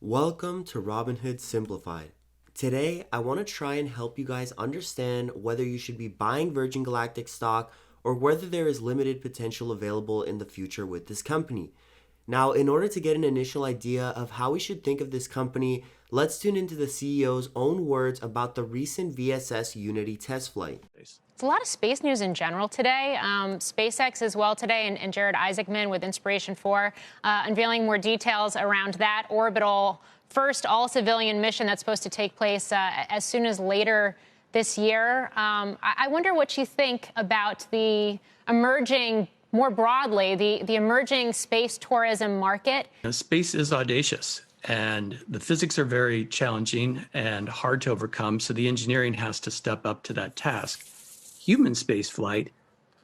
Welcome to Robinhood Simplified. Today, I want to try and help you guys understand whether you should be buying Virgin Galactic stock or whether there is limited potential available in the future with this company. Now, in order to get an initial idea of how we should think of this company, let's tune into the CEO's own words about the recent VSS Unity test flight. It's a lot of space news in general today. SpaceX as well today, and Jared Isaacman with Inspiration 4 unveiling more details around that orbital first all-civilian mission that's supposed to take place as soon as later this year. I wonder what you think about the emerging, more broadly, the emerging space tourism market. Space is audacious, and the physics are very challenging and hard to overcome, so the engineering has to step up to that task. Human space flight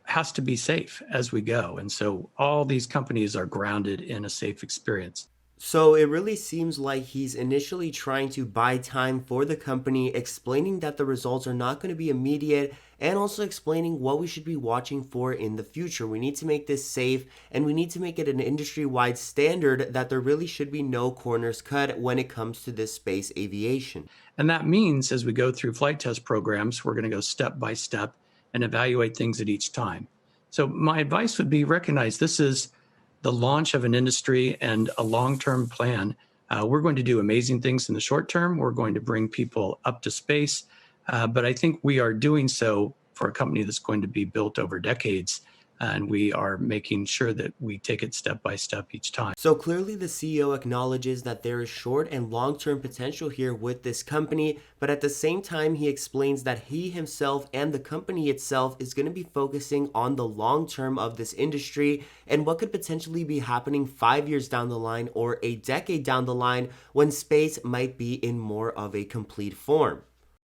has to be safe as we go, and so all these companies are grounded in a safe experience. So it really seems like he's initially trying to buy time for the company, explaining that the results are not going to be immediate, and also explaining what we should be watching for in the future. We need to make this safe, and we need to make it an industry-wide standard that there really should be no corners cut when it comes to this space aviation. And that means as we go through flight test programs, we're going to go step by step and evaluate things at each time. So my advice would be recognize this is the launch of an industry and a long-term plan. We're going to do amazing things in the short term. We're going to bring people up to space. But I think we are doing so for a company that's going to be built over decades. And we are making sure that we take it step by step each time. So clearly the CEO acknowledges that there is short and long-term potential here with this company, but at the same time he explains that he himself and the company itself is going to be focusing on the long term of this industry and what could potentially be happening 5 years down the line or a decade down the line when space might be in more of a complete form.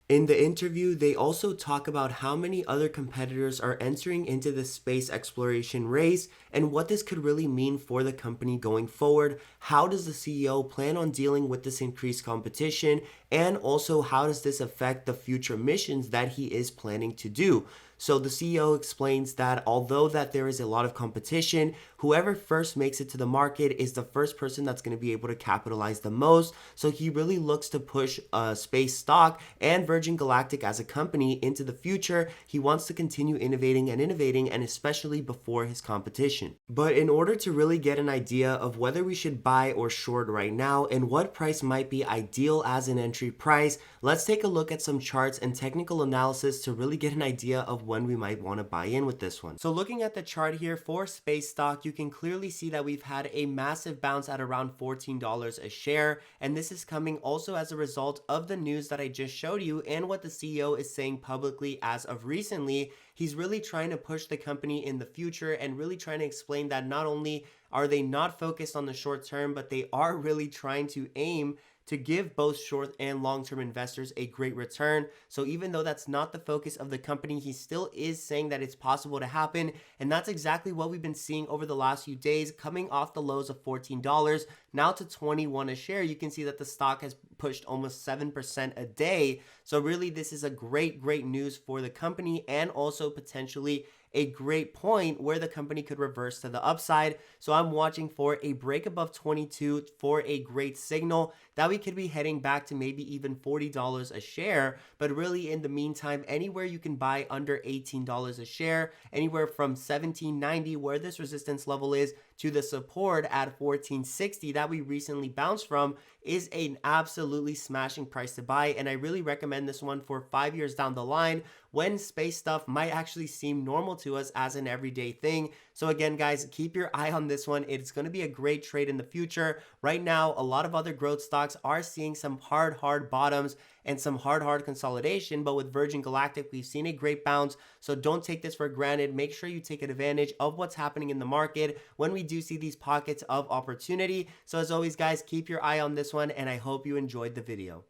In the interview, they also talk about how many other competitors are entering into the space exploration race and what this could really mean for the company going forward. How does the CEO plan on dealing with this increased competition? And also, how does this affect the future missions that he is planning to do? So the CEO explains that although that there is a lot of competition, whoever first makes it to the market is the first person that's going to be able to capitalize the most. So he really looks to push space stock and Virgin Galactic as a company into the future. He wants to continue innovating, and especially before his competition. But in order to really get an idea of whether we should buy or short right now and what price might be ideal as an entry price, let's take a look at some charts and technical analysis to really get an idea of when we might want to buy in with this one. So looking at the chart here for space stock, you can clearly see that we've had a massive bounce at around $14 a share, and this is coming also as a result of the news that I just showed you and what the CEO is saying publicly as of recently. He's really trying to push the company in the future and really trying to explain that not only are they not focused on the short term, but they are really trying to aim to give both short and long-term investors a great return. So even though that's not the focus of the company, he still is saying that it's possible to happen. And that's exactly what we've been seeing over the last few days, coming off the lows of $14, now to $21 a share. You can see that the stock has pushed almost 7% a day. So really, this is a great news for the company and also potentially a great point where the company could reverse to the upside. So I'm watching for a break above 22 for a great signal that we could be heading back to maybe even $40 a share. But really, in the meantime, anywhere you can buy under $18 a share, anywhere from $17.90 where this resistance level is to the support at $14.60 that we recently bounced from is an absolutely smashing price to buy. And I really recommend this one for 5 years down the line when space stuff might actually seem normal to us as an everyday thing. So again, guys, keep your eye on this one. It's going to be a great trade in the future. Right now, a lot of other growth stocks are seeing some hard bottoms and some hard consolidation, but with Virgin Galactic, we've seen a great bounce. So don't take this for granted. Make sure you take advantage of what's happening in the market when we do see these pockets of opportunity. So as always, guys, keep your eye on this one, and I hope you enjoyed the video.